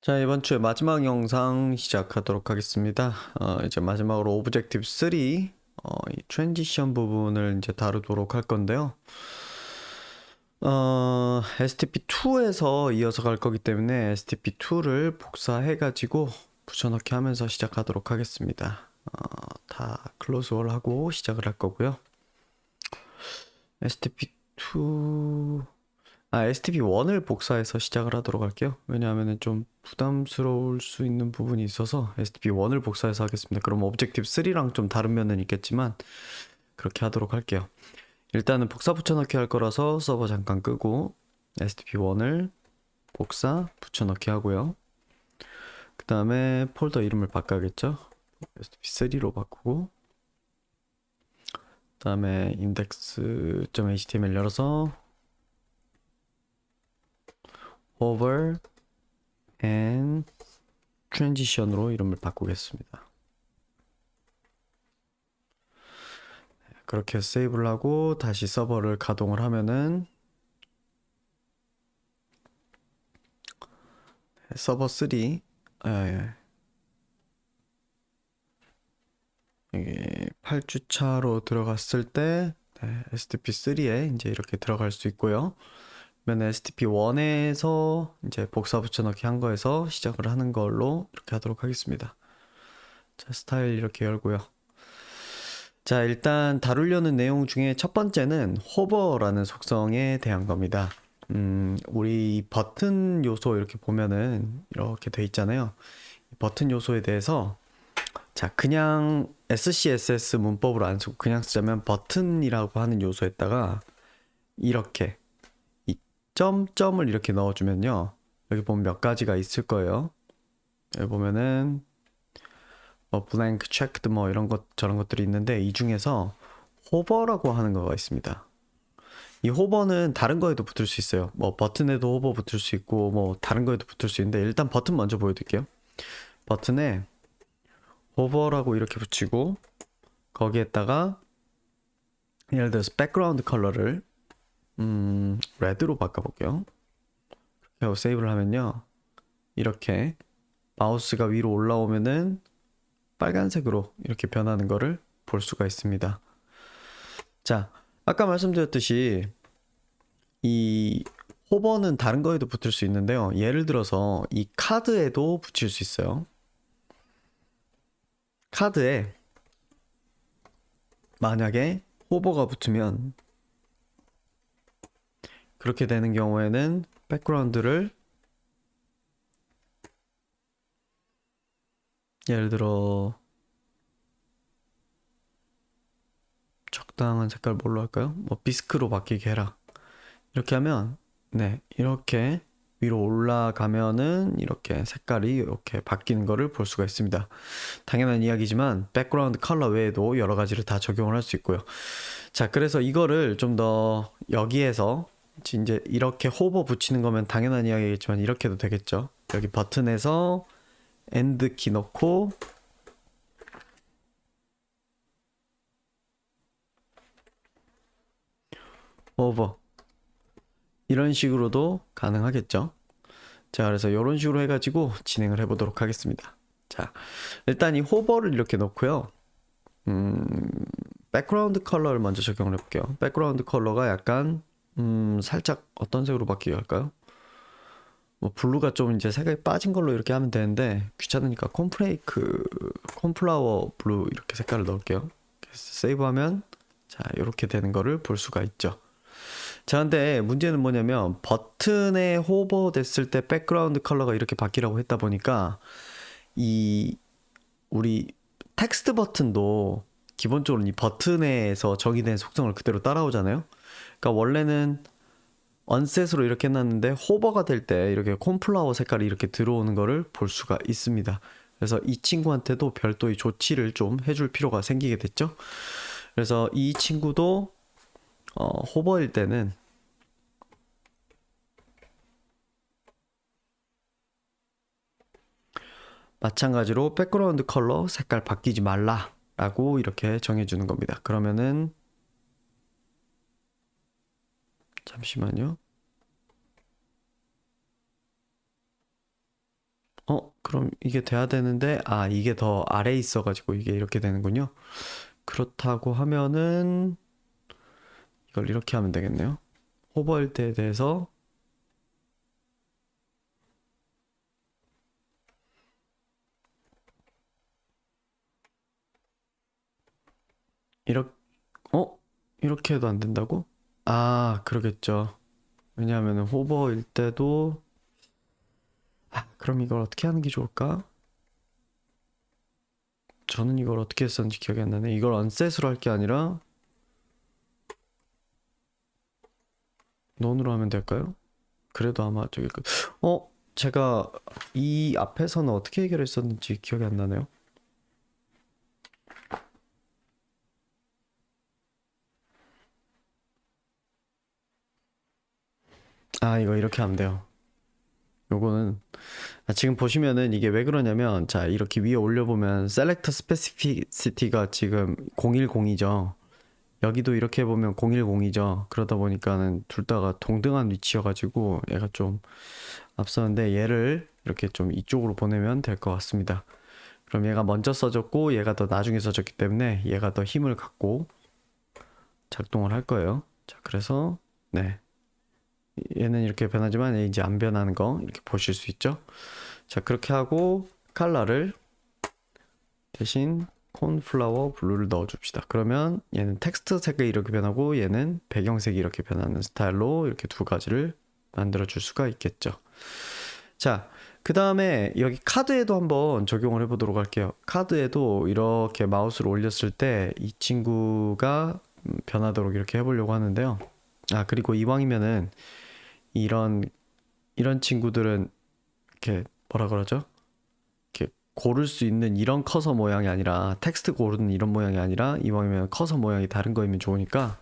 자, 이번 주에 마지막 영상 시작하도록 하겠습니다. 이제 마지막으로 오브젝티브 3, 이 트랜지션 부분을 이제 다루도록 할 건데요. STP2에서 이어서 갈 거기 때문에 STP2를 복사해가지고 붙여넣기 하면서 시작하도록 하겠습니다. 다 클로즈 올 하고 시작을 할 거고요. STP2 STP1을 복사해서 시작을 하도록 할게요. 왜냐하면 좀 부담스러울 수 있는 부분이 있어서 STP1을 복사해서 하겠습니다. 그럼 오브젝티브 3랑 좀 다른 면은 있겠지만 그렇게 하도록 할게요. 일단은 복사 붙여넣기 할 거라서 서버 잠깐 끄고 STP1을 복사 붙여넣기 하고요. 그 다음에 폴더 이름을 바꿔야겠죠. STP3로 바꾸고 그 다음에 index.html 열어서 hover and transition으로 이름을 바꾸겠습니다. 그렇게 세이브를 하고 다시 서버를 가동을 하면은 서버 3 이게 8주차로 들어갔을 때 STP3에 이제 이렇게 들어갈 수 있고요. 그러면 STP1에서 이제 복사 붙여넣기 한 거에서 시작을 하는 걸로 이렇게 하도록 하겠습니다. 자, 스타일 이렇게 열고요. 자, 일단 다루려는 내용 중에 첫 번째는 호버라는 속성에 대한 겁니다. 우리 버튼 요소 이렇게 보면은 이렇게 돼 있잖아요. 버튼 요소에 대해서 자, 그냥 SCSS 문법으로 안 쓰고 그냥 쓰자면 버튼이라고 하는 요소에다가 이렇게 이 점점을 이렇게 넣어주면요. 여기 보면 몇 가지가 있을 거예요. 여기 보면은 blank, checked 뭐 이런 것 저런 것들이 있는데 이 중에서 호버라고 하는 거가 있습니다. 이 호버는 다른 거에도 붙을 수 있어요. 뭐 버튼에도 호버 붙을 수 있고 뭐 다른 거에도 붙을 수 있는데 일단 버튼 먼저 보여드릴게요. 버튼에 호버라고 이렇게 붙이고 거기에다가 예를 들어서 백그라운드 컬러를 레드로 바꿔볼게요. 그렇게 하고 세이브를 하면요. 이렇게 마우스가 위로 올라오면은 빨간색으로 이렇게 변하는 거를 볼 수가 있습니다. 자, 아까 말씀드렸듯이 이 호버는 다른 거에도 붙을 수 있는데요. 예를 들어서 이 카드에도 붙일 수 있어요. 카드에 만약에 호버가 붙으면 그렇게 되는 경우에는 백그라운드를 예를 들어 적당한 색깔 뭘로 할까요? 뭐 비스크로 바뀌게 해라. 이렇게 하면 네, 이렇게 위로 올라가면은 이렇게 색깔이 이렇게 바뀌는 거를 볼 수가 있습니다. 당연한 이야기지만 백그라운드 컬러 외에도 여러 가지를 다 적용을 할 수 있고요. 자, 그래서 이거를 좀 더 여기에서 이제 이렇게 호버 붙이는 거면 당연한 이야기겠지만 이렇게도 되겠죠. 여기 버튼에서 엔드 키 넣고 호버 이런 식으로도 가능하겠죠. 자, 그래서 이런 식으로 해가지고 진행을 해보도록 하겠습니다. 자, 일단 이 호버를 이렇게 넣고요. 백그라운드 컬러를 먼저 적용을 해볼게요. 백그라운드 컬러가 약간 살짝 어떤 색으로 바뀌게 할까요? 뭐 블루가 좀 이제 색이 빠진 걸로 이렇게 하면 되는데 귀찮으니까 콘플라워 블루 이렇게 색깔을 넣을게요. 세이브하면 자, 이렇게 되는 거를 볼 수가 있죠. 자, 근데 문제는 뭐냐면 버튼에 호버 됐을 때 백그라운드 컬러가 이렇게 바뀌라고 했다 보니까 이 우리 텍스트 버튼도 기본적으로 이 버튼에서 정의된 속성을 그대로 따라오잖아요. 그러니까 원래는 언셋으로 이렇게 해놨는데 호버가 될 때 이렇게 콘플라워 색깔이 이렇게 들어오는 거를 볼 수가 있습니다. 그래서 이 친구한테도 별도의 조치를 좀 해줄 필요가 생기게 됐죠. 그래서 이 친구도 호버일 때는 마찬가지로 백그라운드 컬러 색깔 바뀌지 말라 라고 이렇게 정해주는 겁니다. 그러면은 잠시만요. 그럼 이게 돼야 되는데, 아, 이게 더 아래에 있어가지고 이게 이렇게 되는군요. 그렇다고 하면은, 이걸 이렇게 하면 되겠네요. 호버일대에 대해서, 이렇게, 어? 이렇게 해도 안 된다고? 아, 그러겠죠. 왜냐하면 호버일 때도, 아, 그럼 이걸 어떻게 하는 게 좋을까? 저는 이걸 어떻게 했었는지 기억이 안 나네. 이걸 언셋으로 할 게 아니라, 논으로 하면 될까요? 그래도 아마 저기 제가 이 앞에서는 어떻게 해결했었는지 기억이 안 나네요. 아, 이거 이렇게 하면 돼요. 요거는 지금 보시면은 이게 왜 그러냐면, 자, 이렇게 위에 올려보면 셀렉터 스페시피시티가 지금 010이죠. 여기도 이렇게 보면 010이죠. 그러다 보니까는 둘 다가 동등한 위치여가지고 얘가 좀 앞서는데, 얘를 이렇게 좀 이쪽으로 보내면 될 것 같습니다. 그럼 얘가 먼저 써졌고 얘가 더 나중에 써졌기 때문에 얘가 더 힘을 갖고 작동을 할 거예요. 자, 그래서 네, 얘는 이렇게 변하지만 얘 이제 안 변하는 거 이렇게 보실 수 있죠. 자, 그렇게 하고 컬러를 대신 콘플라워 블루를 넣어줍시다. 그러면 얘는 텍스트 색이 이렇게 변하고 얘는 배경색이 이렇게 변하는 스타일로 이렇게 두 가지를 만들어 줄 수가 있겠죠. 자, 그 다음에 여기 카드에도 한번 적용을 해보도록 할게요. 카드에도 이렇게 마우스를 올렸을 때 이 친구가 변하도록 이렇게 해보려고 하는데요. 아, 그리고 이왕이면은 이런 이런 친구들은 이렇게 뭐라 그러죠? 이렇게 고를 수 있는 이런 커서 모양이 아니라, 텍스트 고르는 이런 모양이 아니라 이왕이면 커서 모양이 다른 거이면 좋으니까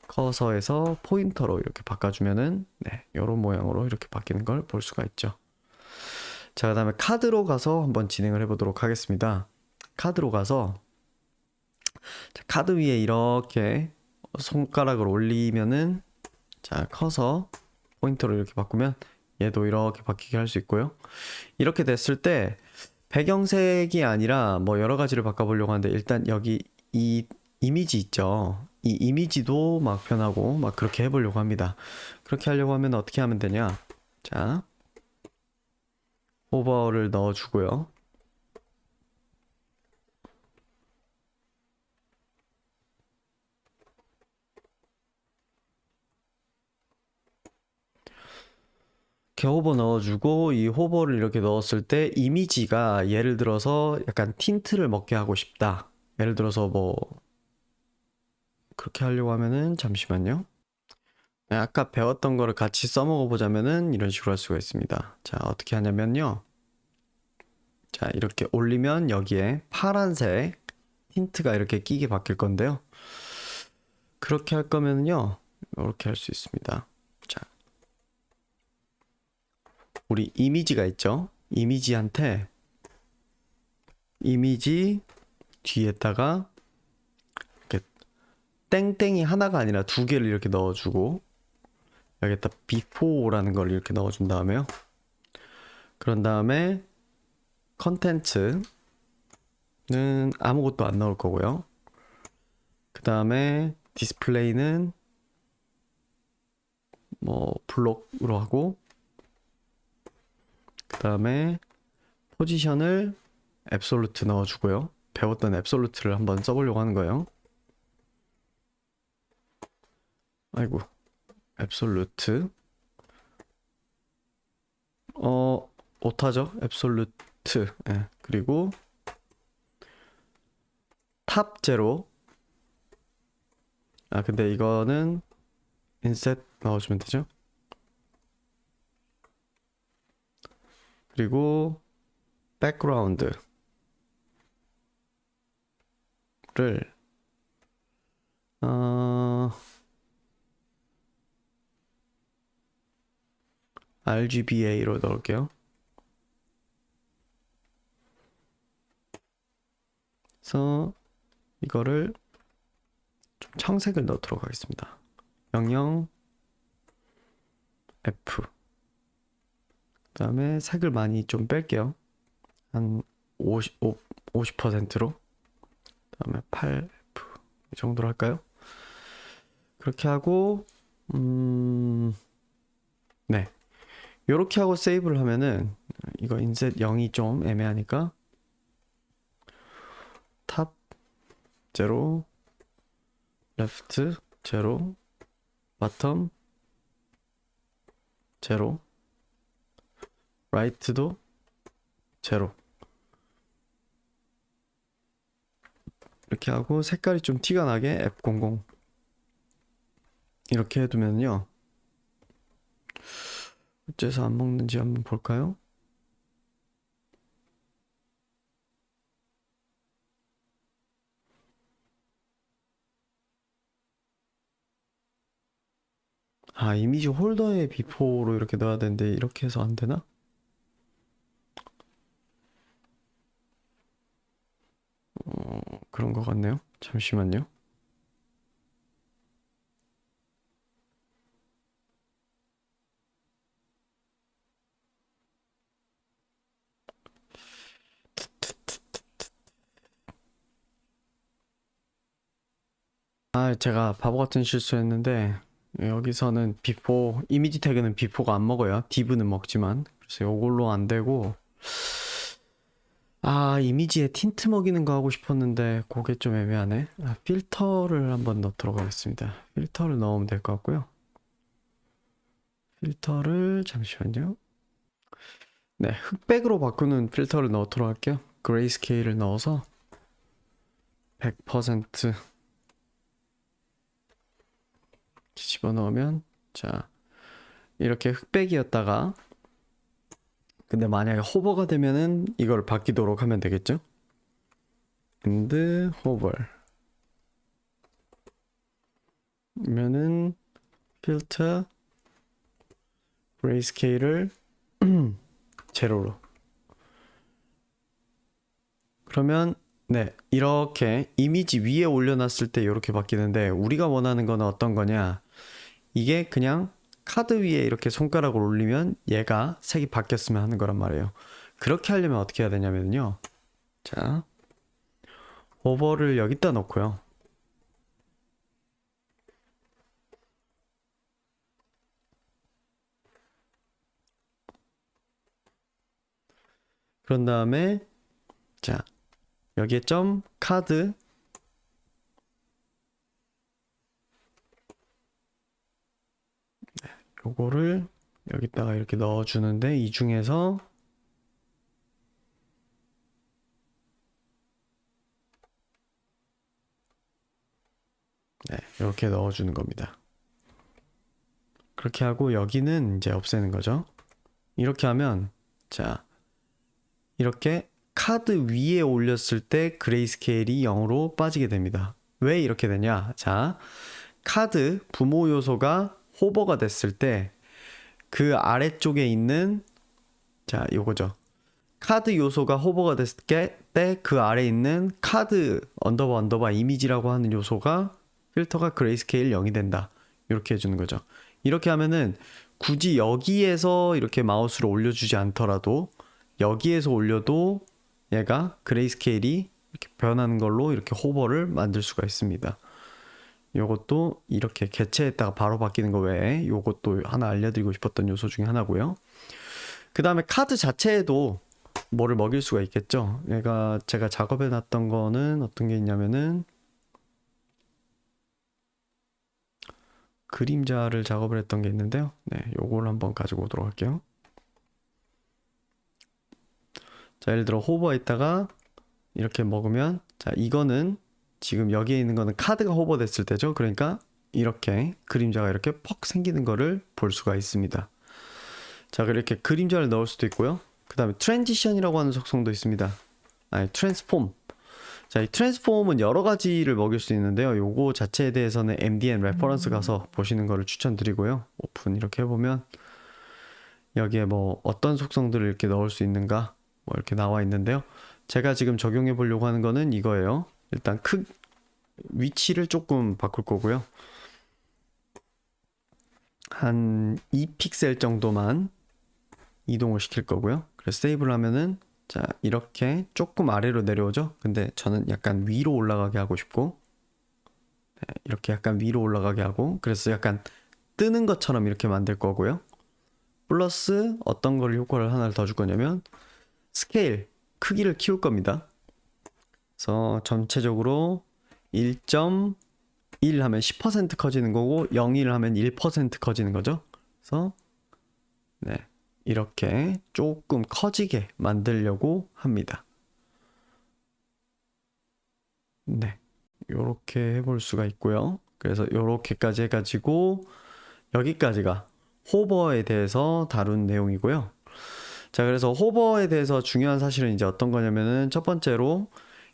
커서에서 포인터로 이렇게 바꿔주면은 네, 이런 모양으로 이렇게 바뀌는 걸 볼 수가 있죠. 자, 그 다음에 카드로 가서 한번 진행을 해보도록 하겠습니다. 카드로 가서 카드 위에 이렇게 손가락을 올리면은, 자, 커서 포인터로 이렇게 바꾸면 얘도 이렇게 바뀌게 할 수 있고요. 이렇게 됐을 때 배경색이 아니라 뭐 여러 가지를 바꿔보려고 하는데, 일단 여기 이 이미지 있죠. 이 이미지도 막 변하고 막 그렇게 해보려고 합니다. 그렇게 하려고 하면 어떻게 하면 되냐? 자, 호버를 넣어주고요. 이렇게 호버 넣어주고, 이 호버를 이렇게 넣었을 때 이미지가 예를 들어서 약간 틴트를 먹게 하고 싶다. 예를 들어서 뭐 그렇게 하려고 하면은, 잠시만요. 네, 아까 배웠던 거를 같이 써먹어 보자면은 이런 식으로 할 수가 있습니다. 자, 어떻게 하냐면요. 자, 이렇게 올리면 여기에 파란색 틴트가 이렇게 끼게 바뀔 건데요. 그렇게 할 거면요, 이렇게 할 수 있습니다. 자, 우리 이미지가 있죠. 이미지한테 이미지 뒤에다가 이렇게 땡땡이 하나가 아니라 두 개를 이렇게 넣어주고, 여기다 before라는 걸 이렇게 넣어준 다음에요. 그런 다음에 컨텐츠는 아무것도 안 나올 거고요. 그 다음에 디스플레이는 뭐 블록으로 하고, 그 다음에 포지션을 앱솔루트 넣어주고요. 배웠던 앱솔루트를 한번 써보려고 하는 거예요. 아이고, 앱솔루트. 오타죠? 앱솔루트. 예. 그리고 탑 제로. 아, 근데 이거는 인셋 넣어주면 되죠. 그리고 백그라운드를 어, RGBA로 넣을게요. 그래서 이거를 좀 청색을 넣도록 하겠습니다. 명령 F. 그 다음에 색을 많이 좀 뺄게요. 한 50%로 그다음에 8F 이 정도로 할까요? 그렇게 하고 네. 요렇게 하고 세이브를 하면은 이거 인셋 0이 좀 애매하니까 탑 제로, 레프트 제로, 바텀 제로, 라이트도 제로. 이렇게 하고 색깔이 좀 티가 나게 F00 이렇게 해두면요. 어째서 안 먹는지 한번 볼까요? 아, 이미지 홀더에 비포로 이렇게 넣어야 되는데 이렇게 해서 안 되나? 그런 것 같네요. 잠시만요. 아, 제가 바보 같은 실수했는데 여기서는 비포 이미지 태그는 비포가 안 먹어요. div는 먹지만. 그래서 이걸로 안 되고 아, 이미지에 틴트 먹이는 거 하고 싶었는데 그게 좀 애매하네. 아, 필터를 한번 넣도록 하겠습니다. 필터를 넣으면 될 것 같고요. 필터를 잠시만요. 네, 흑백으로 바꾸는 필터를 넣도록 할게요. 그레이스케일을 넣어서 100% 집어넣으면 자, 이렇게 흑백이었다가 근데 만약에 호버가 되면은 이걸 바뀌도록 하면 되겠죠? and hover 그러면은 필터 그레이스케일을 제로로 그러면 네 이렇게 이미지 위에 올려놨을 때 이렇게 바뀌는데 우리가 원하는 건 어떤 거냐 이게 그냥 카드 위에 이렇게 손가락을 올리면 얘가 색이 바뀌었으면 하는 거란 말이에요. 그렇게 하려면 어떻게 해야 되냐면요. 자, 호버를 여기다 놓고요. 그런 다음에 자, 여기에 점 카드 요거를 여기다가 이렇게 넣어주는데 이 중에서 네, 이렇게 넣어주는 겁니다. 그렇게 하고 여기는 이제 없애는 거죠. 이렇게 하면 자 이렇게 카드 위에 올렸을 때 그레이스케일이 0으로 빠지게 됩니다. 왜 이렇게 되냐? 자, 카드 부모 요소가 호버가 됐을 때 그 아래쪽에 있는 자, 요거죠. 카드 요소가 호버가 됐을 때 그 아래 있는 카드 언더바 이미지라고 하는 요소가 필터가 그레이스케일 0이 된다. 이렇게 해주는 거죠. 이렇게 하면은 굳이 여기에서 이렇게 마우스를 올려주지 않더라도 여기에서 올려도 얘가 그레이스케일이 이렇게 변하는 걸로 이렇게 호버를 만들 수가 있습니다. 요것도 이렇게 개체했다가 바로 바뀌는 거 외에 요것도 하나 알려드리고 싶었던 요소 중에 하나고요. 그 다음에 카드 자체에도 뭐를 먹일 수가 있겠죠. 얘가 제가 작업해 놨던 거는 어떤 게 있냐면은 그림자를 작업을 했던 게 있는데요. 네, 요걸 한번 가지고 오도록 할게요. 자, 예를 들어 호버했다가 이렇게 먹으면 자, 이거는 지금 여기에 있는 거는 카드가 호버됐을 때죠. 그러니까 이렇게 그림자가 이렇게 퍽 생기는 거를 볼 수가 있습니다. 자, 이렇게 그림자를 넣을 수도 있고요. 그 다음에 트랜지션이라고 하는 속성도 있습니다. 아니, 트랜스폼. 자, 이 트랜스폼은 여러 가지를 먹일 수 있는데요. 요거 자체에 대해서는 MDN 레퍼런스 가서 보시는 거를 추천드리고요. 오픈 이렇게 해보면 여기에 뭐 어떤 속성들을 이렇게 넣을 수 있는가 뭐 이렇게 나와 있는데요. 제가 지금 적용해 보려고 하는 거는 이거예요. 일단 위치를 조금 바꿀 거고요. 한 2픽셀 정도만 이동을 시킬 거고요. 그래서 세이브를 하면은 자, 이렇게 조금 아래로 내려오죠? 근데 저는 약간 위로 올라가게 하고 싶고, 네, 이렇게 약간 위로 올라가게 하고, 그래서 약간 뜨는 것처럼 이렇게 만들 거고요. 플러스 어떤 걸 효과를 하나를 더 줄 거냐면, 스케일, 크기를 키울 겁니다. 그래서 전체적으로 1.1 하면 10% 커지는 거고, 0.1 하면 1% 커지는 거죠. 그래서, 네, 이렇게 조금 커지게 만들려고 합니다. 네. 요렇게 해볼 수가 있고요. 그래서 요렇게까지 해가지고 여기까지가 호버에 대해서 다룬 내용이고요. 자, 그래서 호버에 대해서 중요한 사실은 이제 어떤 거냐면은 첫 번째로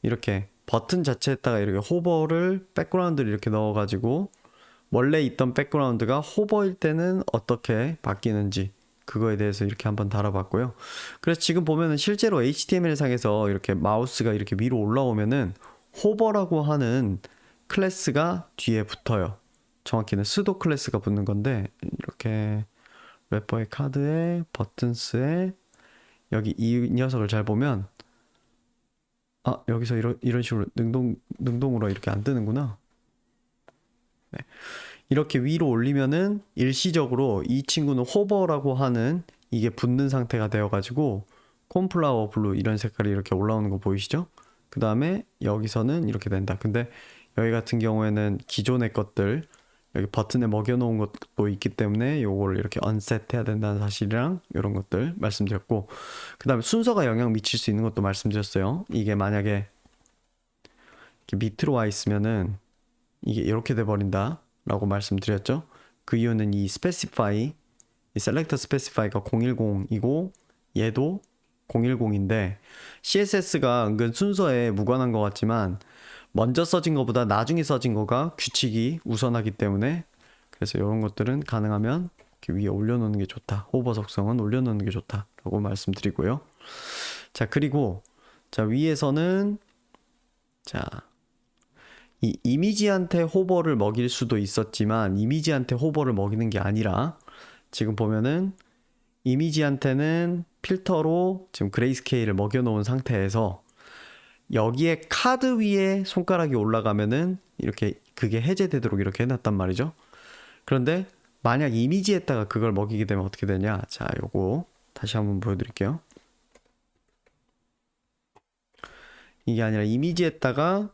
이렇게 버튼 자체에다가 이렇게 호버를 백그라운드를 이렇게 넣어가지고 원래 있던 백그라운드가 호버일 때는 어떻게 바뀌는지 그거에 대해서 이렇게 한번 다뤄봤고요. 그래서 지금 보면은 실제로 HTML 상에서 이렇게 마우스가 이렇게 위로 올라오면은 호버라고 하는 클래스가 뒤에 붙어요. 정확히는 수도 클래스가 붙는 건데 이렇게 래퍼의 카드에 버튼스에 여기 이 녀석을 잘 보면 여기서 이런 식으로 능동으로 이렇게 안 뜨는구나. 네. 이렇게 위로 올리면은 일시적으로 이 친구는 호버라고 하는 이게 붙는 상태가 되어가지고 콘플라워 블루 이런 색깔이 이렇게 올라오는 거 보이시죠? 그 다음에 여기서는 이렇게 된다. 근데 여기 같은 경우에는 기존의 것들 여기 버튼에 먹여놓은 것도 있기 때문에 요거를 이렇게 언셋 해야 된다는 사실이랑 이런 것들 말씀드렸고 그 다음에 순서가 영향 미칠 수 있는 것도 말씀드렸어요. 이게 만약에 이렇게 밑으로 와 있으면은 이게 이렇게 돼버린다 라고 말씀드렸죠. 그 이유는 이 specify, 이 selector specify가 010이고 얘도 010인데 CSS가 은근 순서에 무관한 것 같지만 먼저 써진 것보다 나중에 써진 거가 규칙이 우선하기 때문에 그래서 이런 것들은 가능하면 이렇게 위에 올려놓는 게 좋다. 호버 속성은 올려놓는 게 좋다라고 말씀드리고요. 자, 그리고 자 위에서는 자 이 이미지한테 호버를 먹일 수도 있었지만 이미지한테 호버를 먹이는 게 아니라 지금 보면은 이미지한테는 필터로 지금 그레이스케일을 먹여놓은 상태에서 여기에 카드 위에 손가락이 올라가면은 이렇게 그게 해제되도록 이렇게 해놨단 말이죠. 그런데 만약 이미지에다가 그걸 먹이게 되면 어떻게 되냐? 자, 요거 다시 한번 보여드릴게요. 이게 아니라 이미지에다가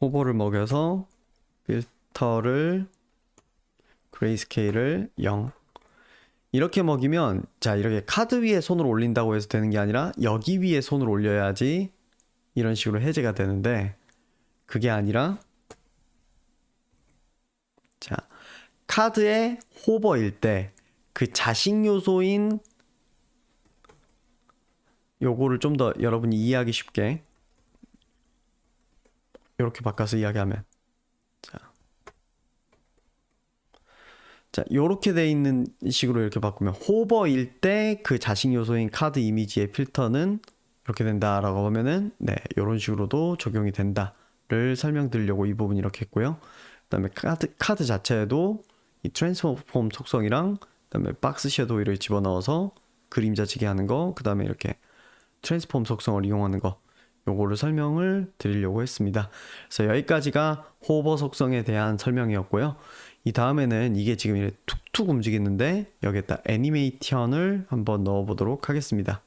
호버를 먹여서 필터를 그레이스케일을 0 이렇게 먹이면 자 이렇게 카드 위에 손을 올린다고 해서 되는 게 아니라 여기 위에 손을 올려야지 이런 식으로 해제가 되는데 그게 아니라 자 카드의 호버일 때 그 자식 요소인 요거를 좀 더 여러분이 이해하기 쉽게 이렇게 바꿔서 이야기하면 자, 요렇게 돼 있는 식으로 이렇게 바꾸면 호버일 때 그 자식 요소인 카드 이미지의 필터는 이렇게 된다라고 하면은 네, 요런 식으로도 적용이 된다를 설명드리려고 이 부분 이렇게 했고요. 그다음에 카드 자체에도 이 트랜스폼 속성이랑 그다음에 박스 섀도우를 집어넣어서 그림자지게 하는 거, 그다음에 이렇게 트랜스폼 속성을 이용하는 거 요거를 설명을 드리려고 했습니다. 그래서 여기까지가 호버 속성에 대한 설명이었고요. 이 다음에는 이게 지금 이렇게 툭툭 움직이는데 여기에다 애니메이션을 한번 넣어 보도록 하겠습니다.